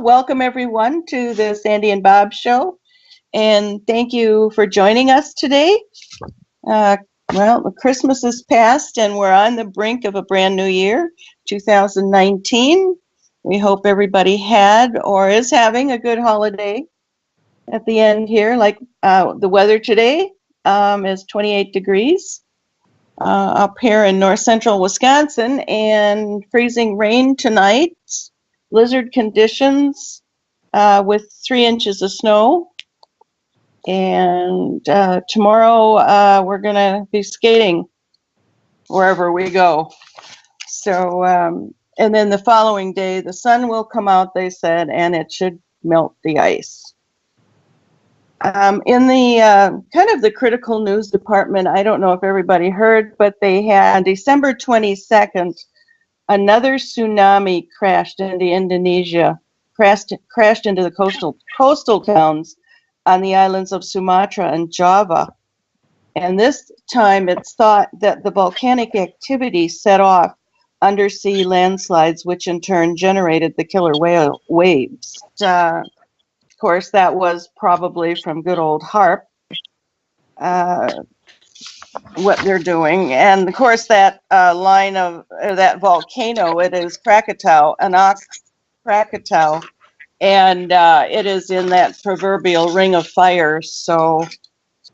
Well, welcome everyone to the Sandy and Bob Show, and thank you for joining us today. Well, Christmas is past, and we're on the brink of a brand new year, 2019. We hope everybody had or is having a good holiday at the end here. Like the weather today is 28 degrees up here in north central Wisconsin, and freezing rain tonight. Blizzard conditions with 3 inches of snow. And tomorrow we're going to be skating wherever we go. So, and then the following day, the sun will come out, they said, and it should melt the ice. In the kind of the critical news department, I don't know if everybody heard, but they had on December 22nd, another tsunami crashed into Indonesia, crashed into the coastal towns on the islands of Sumatra and Java. And this time it's thought that the volcanic activity set off undersea landslides, which in turn generated the killer waves. Of course, that was probably from good old HARP. What they're doing, and of course that line of that volcano, it is Krakatau, Krakatau, and it is in that proverbial ring of fire. So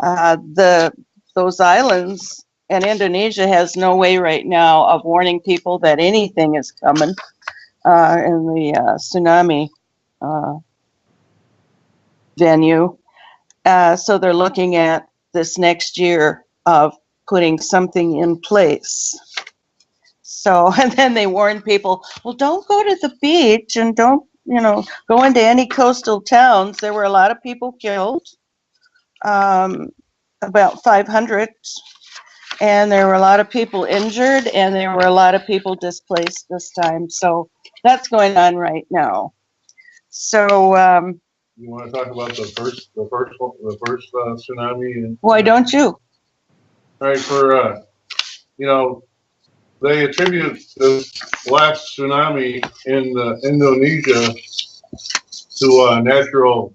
those islands, and Indonesia has no way right now of warning people that anything is coming in the tsunami venue. So they're looking at this next year of putting something in place. So, and then they warn people, well, don't go to the beach and don't, go into any coastal towns. There were a lot of people killed, about 500, and there were a lot of people injured, and there were a lot of people displaced this time. So that's going on right now. So, you want to talk about the first tsunami? Why don't you? All right, they attribute this last tsunami in Indonesia to natural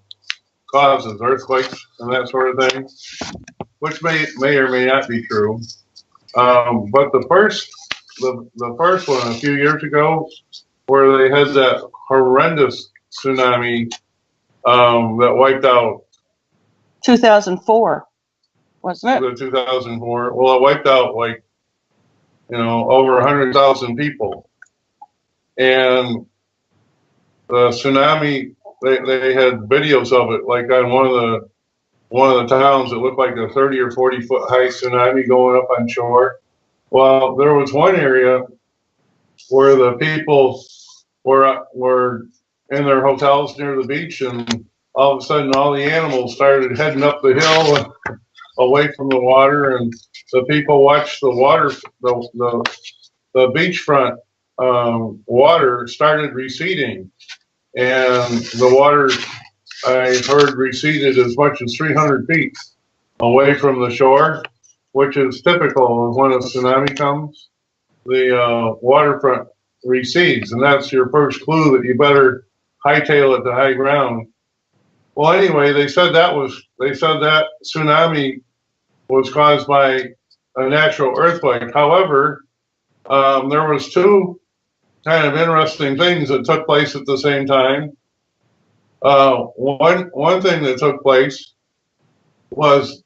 causes, earthquakes and that sort of thing, which may or may not be true. But the first one a few years ago, where they had that horrendous tsunami that wiped out 2004, wasn't it? 2004. Well, it wiped out over 100,000 people, and the tsunami. They had videos of it, like on one of the towns. It looked like a 30 or 40 foot high tsunami going up on shore. Well, there was one area where the people were in their hotels near the beach, and all of a sudden all the animals started heading up the hill and away from the water, and the people watched the water, the beachfront water started receding, and the water, I heard, receded as much as 300 feet away from the shore, which is typical of when a tsunami comes. The waterfront recedes, and that's your first clue that you better hightail it to high ground. Well, anyway, they said that tsunami was caused by a natural earthquake. However, there was two kind of interesting things that took place at the same time. One thing that took place was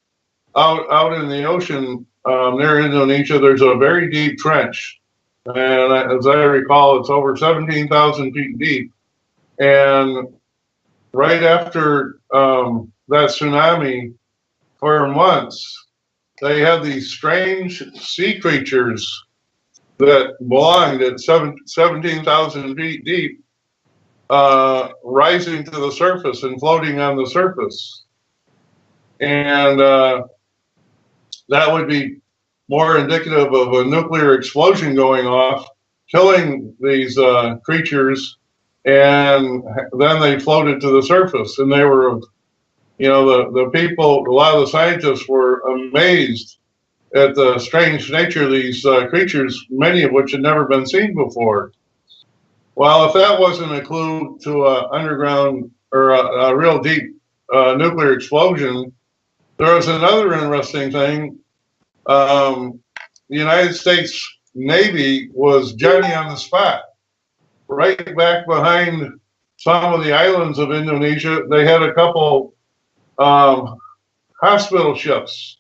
out in the ocean near Indonesia. There's a very deep trench, and as I recall, it's over 17,000 feet deep. And right after that tsunami, for months, they had these strange sea creatures that belonged at 17,000 feet deep, rising to the surface and floating on the surface. And that would be more indicative of a nuclear explosion going off, killing these creatures, and then they floated to the surface. And they were, the people, a lot of the scientists were amazed at the strange nature of these creatures, many of which had never been seen before. Well, if that wasn't a clue to a underground or a real deep nuclear explosion, there was another interesting thing. The United States Navy was Johnny on the spot. Right back behind some of the islands of Indonesia, they had a couple hospital ships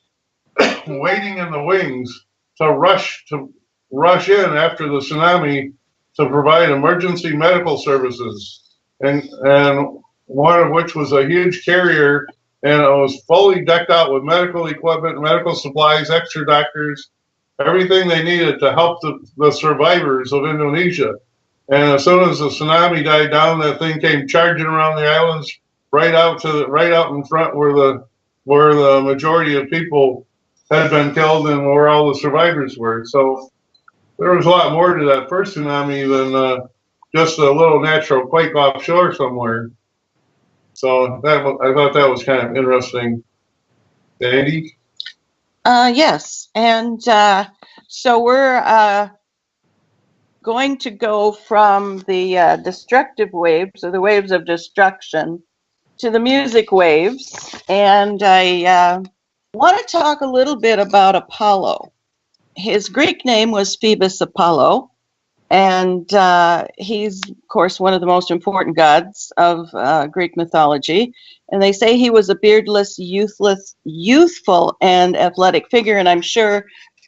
waiting in the wings to rush in after the tsunami to provide emergency medical services, and one of which was a huge carrier, and it was fully decked out with medical equipment, medical supplies, extra doctors, everything they needed to help the survivors of Indonesia. And as soon as the tsunami died down, that thing came charging around the islands, right out in front where the majority of people had been killed and where all the survivors were. So there was a lot more to that first tsunami than just a little natural quake offshore somewhere. So I thought that was kind of interesting. Andy? Yes, and so we're going to go from the destructive waves, or the waves of destruction, to the music waves, and I want to talk a little bit about Apollo. His Greek name was Phoebus Apollo, and he's, of course, one of the most important gods of Greek mythology. And they say he was a beardless, youthful, and athletic figure. And I'm sure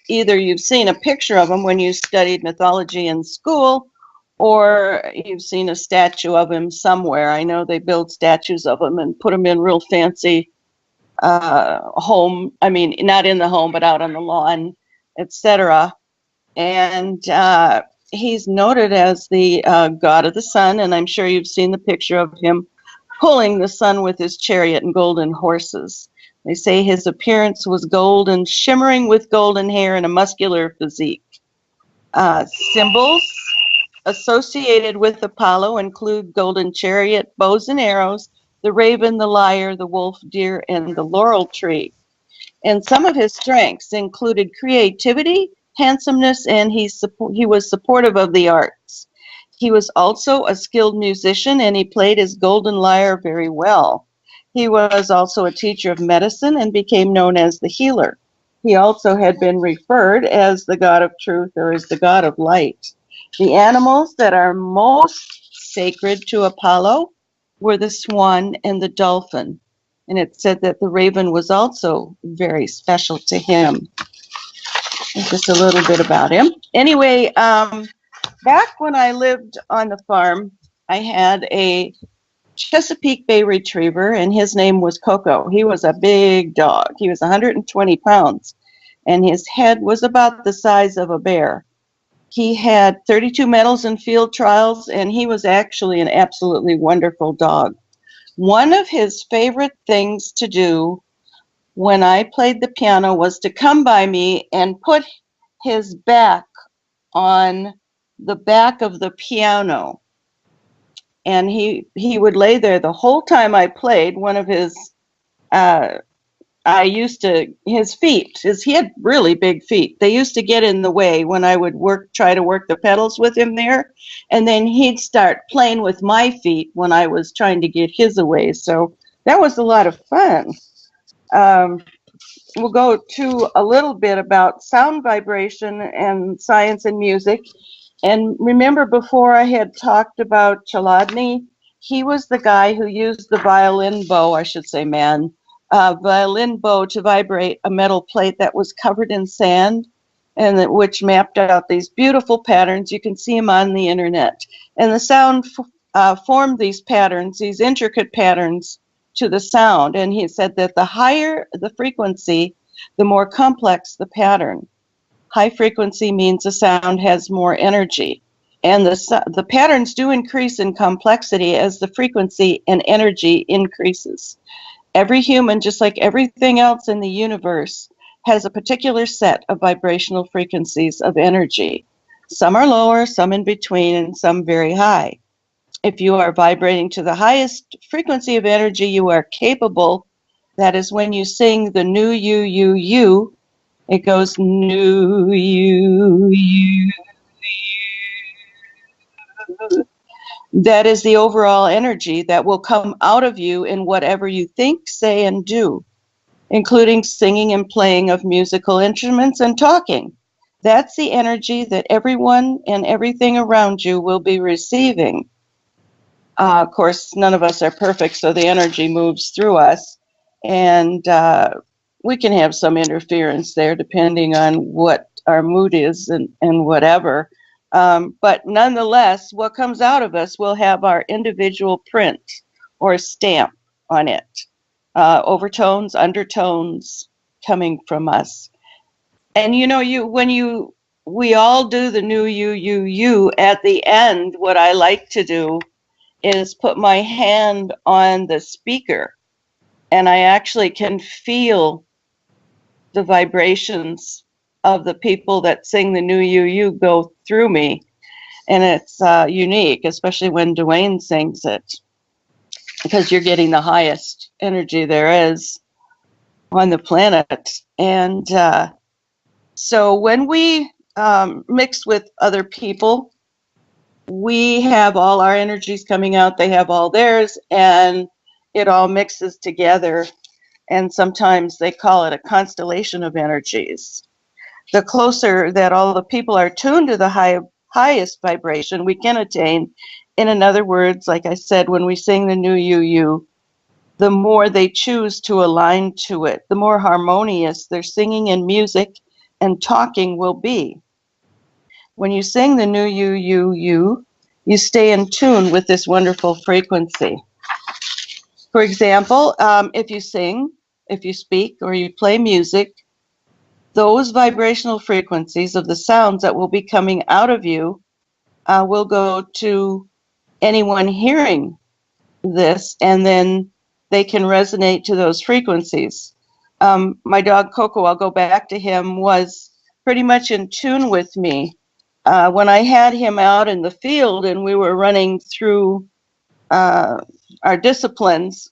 either you've seen a picture of him when you studied mythology in school, or you've seen a statue of him somewhere. I know they build statues of him and put them in real fancy home. I mean, not in the home, but out on the lawn, etc. And he's noted as the god of the sun, and I'm sure you've seen the picture of him pulling the sun with his chariot and golden horses. They say his appearance was golden, shimmering with golden hair and a muscular physique. Symbols associated with Apollo include golden chariot, bows and arrows, the raven, the lyre, the wolf, deer, and the laurel tree. And some of his strengths included creativity, handsomeness, and he was supportive of the arts. He was also a skilled musician, and he played his golden lyre very well. He was also a teacher of medicine and became known as the healer. He also had been referred as the god of truth, or as the god of light. The animals that are most sacred to Apollo were the swan and the dolphin. And it said that the raven was also very special to him. Just a little bit about him. Anyway, back when I lived on the farm, I had a Chesapeake Bay Retriever, and his name was Coco. He was a big dog. He was 120 pounds, and his head was about the size of a bear. He had 32 medals in field trials, and he was actually an absolutely wonderful dog. One of his favorite things to do when I played the piano was to come by me and put his back on the back of the piano. And he would lay there the whole time I played. One of his, his feet, he had really big feet. They used to get in the way when I would try to work the pedals with him there. And then he'd start playing with my feet when I was trying to get his away. So that was a lot of fun. We'll go to a little bit about sound vibration and science and music. And remember, before I had talked about Chladni, he was the guy who used the violin bow, I should say violin bow to vibrate a metal plate that was covered in sand, and which mapped out these beautiful patterns. You can see them on the internet. And the sound formed these patterns, these intricate patterns, to the sound. And he said that the higher the frequency, the more complex the pattern. High frequency means the sound has more energy. And the patterns do increase in complexity as the frequency and energy increases. Every human, just like everything else in the universe, has a particular set of vibrational frequencies of energy. Some are lower, some in between, and some very high. If you are vibrating to the highest frequency of energy, you are capable. That is when you sing the new you, it goes new you. That is the overall energy that will come out of you in whatever you think, say, and do, including singing and playing of musical instruments and talking. That's the energy that everyone and everything around you will be receiving. Of course, none of us are perfect, so the energy moves through us, and we can have some interference there depending on what our mood is and whatever. But nonetheless, what comes out of us will have our individual print or stamp on it. Overtones, undertones coming from us. And we all do the new you. At the end, what I like to do is put my hand on the speaker, and I actually can feel the vibrations of the people that sing the new you go through me. And it's unique, especially when Dwayne sings it, because you're getting the highest energy there is on the planet. And so when we mix with other people, we have all our energies coming out, they have all theirs, and it all mixes together. And sometimes they call it a constellation of energies. The closer that all the people are tuned to the highest vibration we can attain, in other words, like I said, when we sing the new you, the more they choose to align to it, the more harmonious their singing and music and talking will be. When you sing the new you stay in tune with this wonderful frequency. For example, if you sing, if you speak, or you play music, those vibrational frequencies of the sounds that will be coming out of you will go to anyone hearing this, and then they can resonate to those frequencies. My dog Coco, I'll go back to him, was pretty much in tune with me. When I had him out in the field and we were running through our disciplines,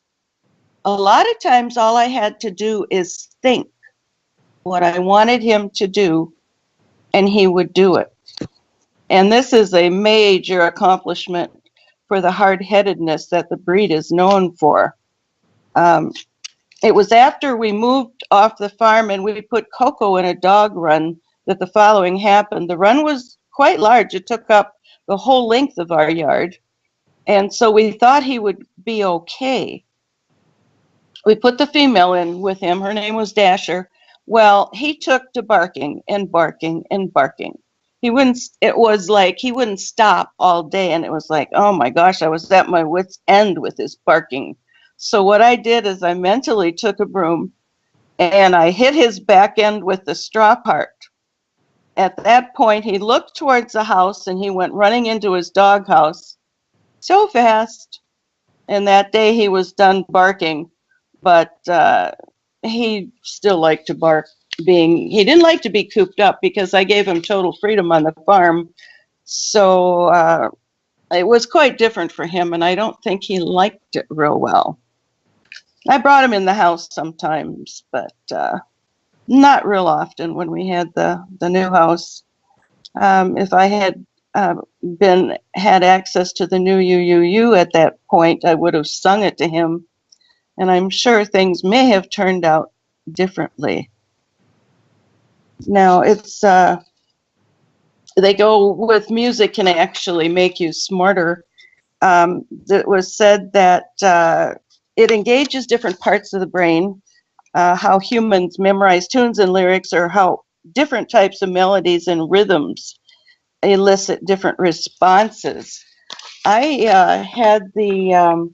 a lot of times all I had to do is think what I wanted him to do, and he would do it. And this is a major accomplishment for the hard-headedness that the breed is known for. It was after we moved off the farm and we put Coco in a dog run that the following happened. The run was quite large. It took up the whole length of our yard. And so we thought he would be okay. We put the female in with him. Her name was Dasher. Well, he took to barking and barking and barking. It was like he wouldn't stop all day. And it was like, oh my gosh, I was at my wit's end with his barking. So what I did is I mentally took a broom and I hit his back end with the straw part. At that point, he looked towards the house and he went running into his doghouse so fast. And that day he was done barking, but he still liked to bark. He didn't like to be cooped up because I gave him total freedom on the farm. So it was quite different for him, and I don't think he liked it real well. I brought him in the house sometimes, but not real often when we had the new house. If I had had access to the new you at that point, I would have sung it to him, and I'm sure things may have turned out differently. Now, they go with music can actually make you smarter. It was said that it engages different parts of the brain, how humans memorize tunes and lyrics, or how different types of melodies and rhythms elicit different responses. I had the,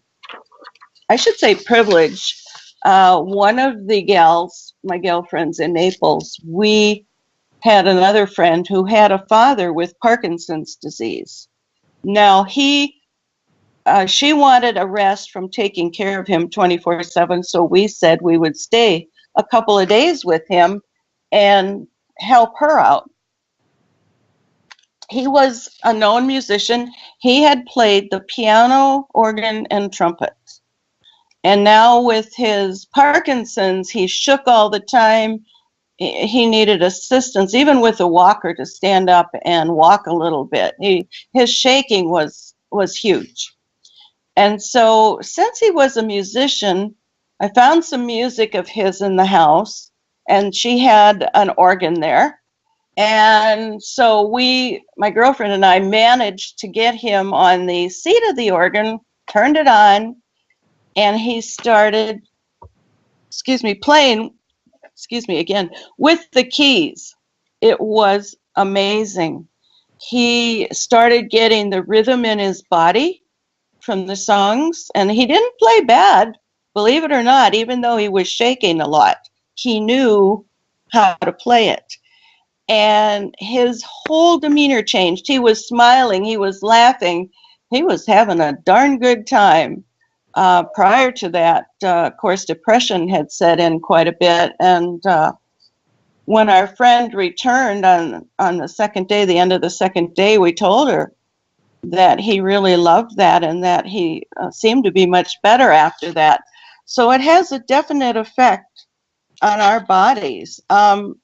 I should say privilege, one of the gals, my gal friends in Naples, we had another friend who had a father with Parkinson's disease. Now she wanted a rest from taking care of him 24/7, so we said we would stay a couple of days with him and help her out. He was a known musician. He had played the piano, organ, and trumpet. And now with his Parkinson's, he shook all the time. He needed assistance, even with a walker, to stand up and walk a little bit. His shaking was was huge. And so since he was a musician, I found some music of his in the house, and she had an organ there. And so my girlfriend and I managed to get him on the seat of the organ, turned it on, and he started, playing, again, with the keys. It was amazing. He started getting the rhythm in his body from the songs, and he didn't play bad, believe it or not, even though he was shaking a lot. He knew how to play it. And his whole demeanor changed. He was smiling, he was laughing, he was having a darn good time. Prior to that, of course, depression had set in quite a bit, and when our friend returned on the second day, the end of the second day, we told her that he really loved that and that he seemed to be much better after that. So it has a definite effect on our bodies.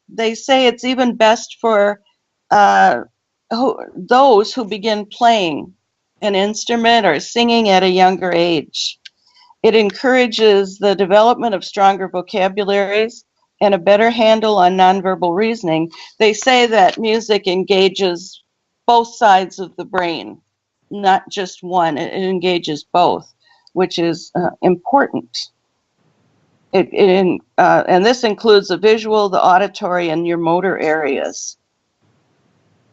They say it's even best for those who begin playing an instrument or singing at a younger age. It encourages the development of stronger vocabularies and a better handle on nonverbal reasoning. They say that music engages both sides of the brain, not just one. It engages both, which is important. And this includes the visual, the auditory, and your motor areas.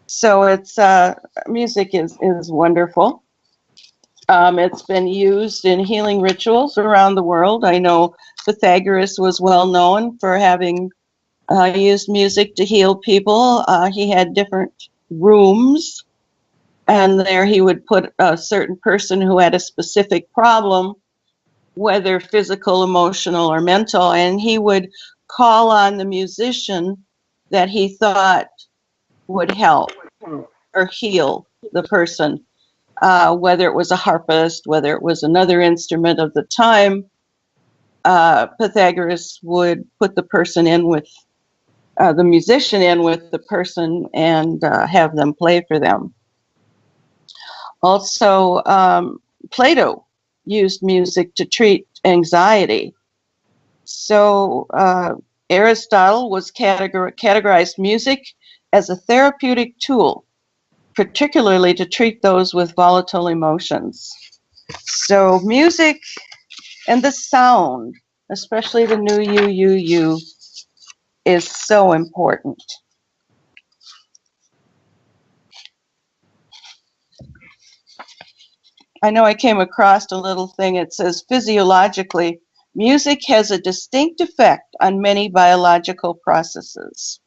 So it's music is wonderful. It's been used in healing rituals around the world. I know Pythagoras was well known for having used music to heal people. He had different rooms, and there he would put a certain person who had a specific problem, whether physical, emotional, or mental, and he would call on the musician that he thought would help or heal the person, whether it was a harpist, whether it was another instrument of the time. Pythagoras would put the person in with the musician in with the person and have them play for them. Also, Plato used music to treat anxiety. So Aristotle was categorized music as a therapeutic tool, particularly to treat those with volatile emotions. So music and the sound, especially the new you, is so important. I know I came across a little thing. It says physiologically, music has a distinct effect on many biological processes.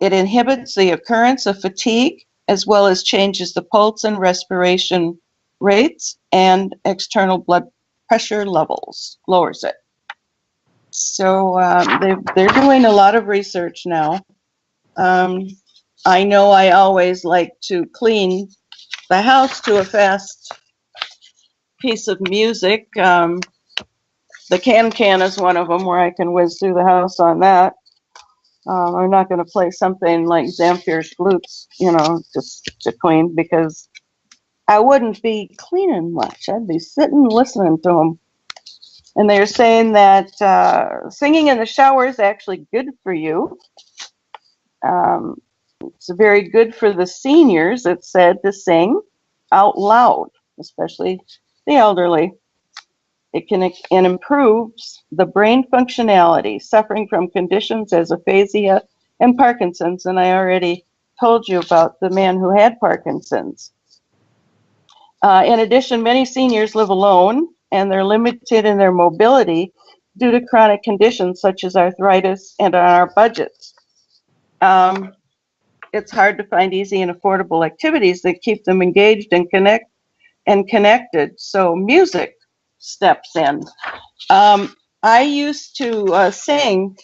It inhibits the occurrence of fatigue as well as changes the pulse and respiration rates and external blood pressure levels, lowers it. So they're doing a lot of research now. I know I always like to clean the house to a fast piece of music. The can is one of them where I can whiz through the house on that. I'm not going to play something like Zamfir's flutes, just to clean, because I wouldn't be cleaning much. I'd be sitting listening to them. And they're saying that singing in the shower is actually good for you. It's very good for the seniors, it's said, to sing out loud, especially the elderly. It can and improves the brain functionality, suffering from conditions as aphasia and Parkinson's. And I already told you about the man who had Parkinson's. In addition, many seniors live alone, and they're limited in their mobility due to chronic conditions such as arthritis and on our budgets. It's hard to find easy and affordable activities that keep them engaged and connected. So music steps in. I used to sing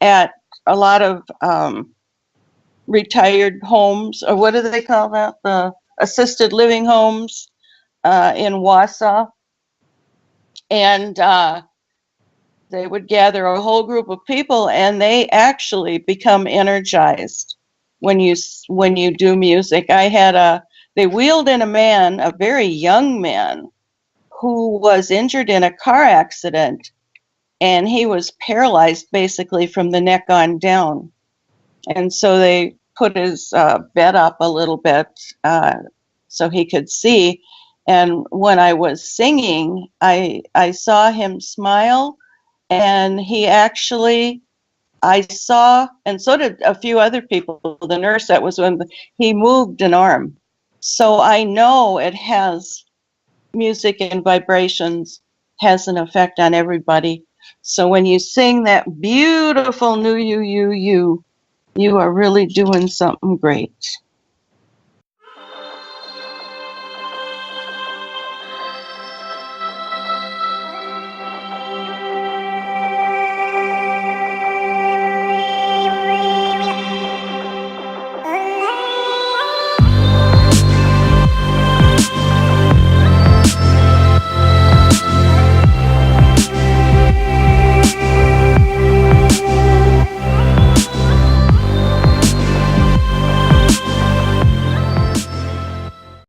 at a lot of retired homes, or what do they call that? The assisted living homes in Wausau. And they would gather a whole group of people, and they actually become energized when you do music. I had they wheeled in a man, a very young man, who was injured in a car accident, and he was paralyzed basically from the neck on down. And so they put his bed up a little bit so he could see. And when I was singing, I saw him smile, and he actually, I saw, and so did a few other people, the nurse that was when he moved an arm. So I know it has, music and vibrations has an effect on everybody. So when you sing that beautiful new you, you are really doing something great.